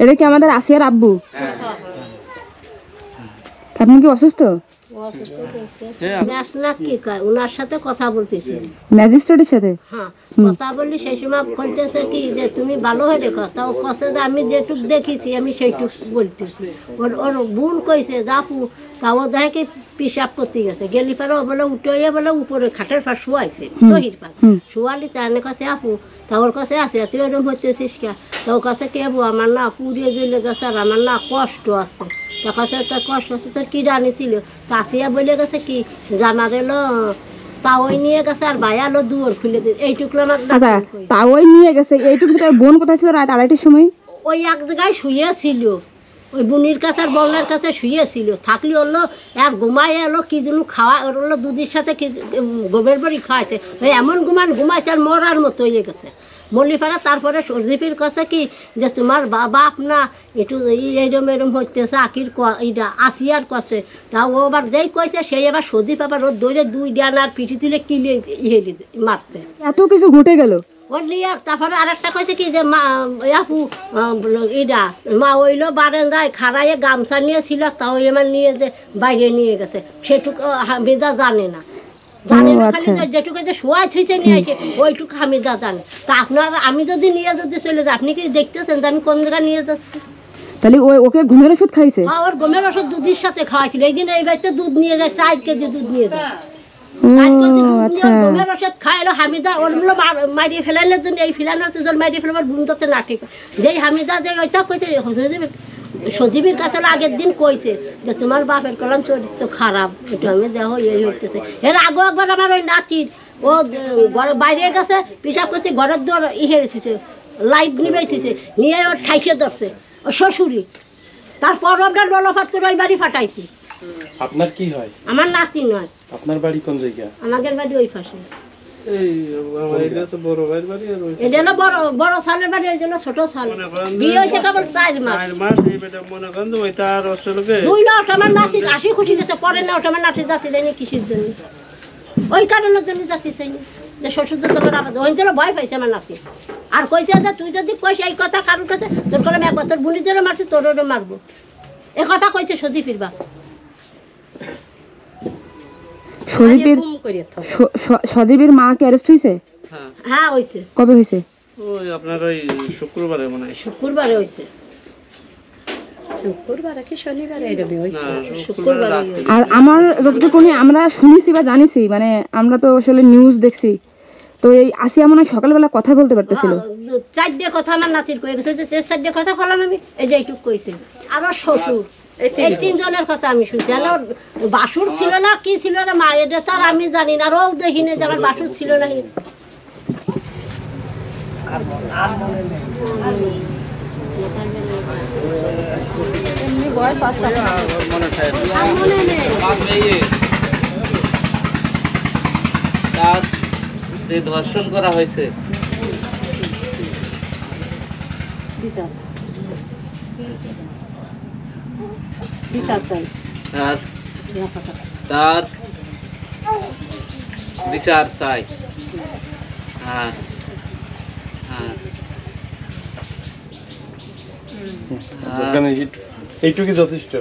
এটা কি আমাদের আসিয়ার আব্বু? আপনি কি অসুস্থ? ওনার সাথে কথা বলতেছি ম্যাজিস্ট্রেটের সাথে। হ্যাঁ, কথা বললি সেই সময় বলতেছে কি যে তুমি ভালো হয়ে রেখো, তাও কথা যে আমি যেটুক দেখেছি আমি সেইটুক বলতেছি। ওর বোন কইছে আপু, তাও দেখে পিসাব করতে গেছে, গেলি পারে ও বলে উঠে বলে উপরে খাটের পার শুয়াইছে, তহির পার শুয়ালি তার কাছে আপু, তা ওর কাছে আছে তুই ওরকম হইতেছিস কে? তা ওর কাছে কে বউ আমার না পুড়িয়ে জ্বলে গেছে আর আমার না কষ্ট আছে। তার কাছে তোর কষ্ট আছে, তোর কি জানিছিল? তা আসিয়া বলে গেছে কি জানার এলো তাওই নিয়ে গেছে আর ভাই আলো দুয়ার খুলে দিয়ে এইটুকু আমার। আচ্ছা, তাওই নিয়ে গেছে এইটুকু। তোর বোন কোথায় ছিল রাত 2:30টার সময়? ওই এক জায়গায় শুয়েছিল, ওই বুনির কাছে আর বলনের কাছে শুয়েছিল। থাকলে হলো আর ঘুমাই এলো কি যেন খাওয়া হলো দুধের সাথে কি গোবের বাড়ি খাওয়াইছে, ওই এমন ঘুমাইছে আর মরার মতো হয়ে গেছে মল্লিপাড়া। তারপরে সর্জিফির কাছে কি যে তোমার বাপ না একটু এরম এরম হইতেছে আকির এইটা আসিয়ার কাছে। তা ও আবার যেই কইছে সেই আবার সর্জিফ আবার ওর দৌড়ে 2 ডানার পিঠি তুলে কিলে মারছে। এত কিছু ঘটে গেল ওর নিয়ে। তারপরে আরেকটা কইছে কি যে মা আপু ইডা মা ওইলো বারান্দায় খাড়াইয়ে গামছা নিয়েছিল, তাও এবার নিয়ে যে বাইরে নিয়ে গেছে সেটুকু হামিদা জানে না। জানে না, খালি যেটুকু যে শোয়া ছুঁইতে নিয়ে আসে ওইটুকু হামিদা জানে। তা আপনার আমি যদি নিয়ে যদি চলে যাই, আপনি কি দেখতেছেন যে আমি কোন জায়গায় নিয়ে যাচ্ছি? তাহলে ওকে ঘুমের ওষুধ খাইছে? হ্যাঁ, ওর ঘুমের ওষুধ দুধের সাথে খাওয়াইছিল। এই দিন এই বাড়িতে দুধ নিয়ে যায়, 4 কেজি দুধ নিয়ে যায়। ঘুমের ওষুধ খাইলো হামিদা ওরগুলো মারিয়ে ফেলানোর জন্য, এই ফেলানোর জন্য মারিয়ে ফেলাবার বুনতে না ঠিক। যেই হামিদা যে ওইটা কইছে সজীবের কাছে আগের দিন কইছে যে তোমার বাপের কলম চরিত্র খারাপ, এটা আমি দেখো এই হইতেছে। এর আগে একবার আমার ওই নাতির ও ঘরে বাইরে গেছে পিসাব করছে, ঘরের দর হেরেছে, লাইট নিবেছে নিয়ে ওর ঠাইসে ধরছে ও শ্বশুরি। তারপর আমরা ললফাত করে ওই বাড়ি ফাটাইছি। আপনার কি হয়? আমার নাতি নয়। আপনার বাড়ি কোন জায়গা? আমাদের বাড়ি ওই পাশে। এটা তো বড় ভাইয়ের বাড়ি আর এটা হলো বড় সালের বাড়ি, ওই জন্য ছোট সাল। বিয়ে হয়েছে কেবল 4 মাস। 4 মাস এই বেটা মনে করেন ওই তার অসলকে 2 লাখ আমার নাতি হাসি খুশি গেছে, পরে না ওটা আমার নাতি যাচ্ছে যায়নি কিসের জন্য, ওই কারণের জন্য যাচ্ছি চাইনি যে শ্বশুর তোমার আবার ওই জন্য ভয় পাইছে আমার নাতি। আর কইছে যে তুই যদি কইস এই কথা কারোর কাছে, তোর কলম একবার তোর বুনির জন্য মারছি, তোরও মারবো, এ কথা কইছে সজীফের বাপ। সজীবের মা কি অ্যারেস্ট হইছে? হ্যাঁ হইছে। কবে হইছে? ওই আপনার ওই শুক্রবারে মনে হয়। শুক্রবারে হইছে। শুক্রবারে কি শনিবারে এরকম হইছে? শুক্রবারে। আর আমার যতটুকু আমরা শুনেছি বা জানিছি, মানে আমরা তো আসলে নিউজ দেখছি, তো এই আসিয়া মনে হয় সকালবেলা কথা বলতে পারতেছিল। 4টে কথা আমার নাতির কয়ে গেছে, যে 4টে কথা বললাম আমি, এই যে এইটুক কইছে। আর শ্বশুর এই 3 জনের কথা আমি শুনছি। আর বাসুর ছিল না কি ছিল না মা, এটা তার আমি জানি না, আর ও দেখিনি যে আমার বাসুর ছিল না। ধর্ষণ করা হয়েছে, তার বিচার চাই। এইটুকু যথেষ্ট।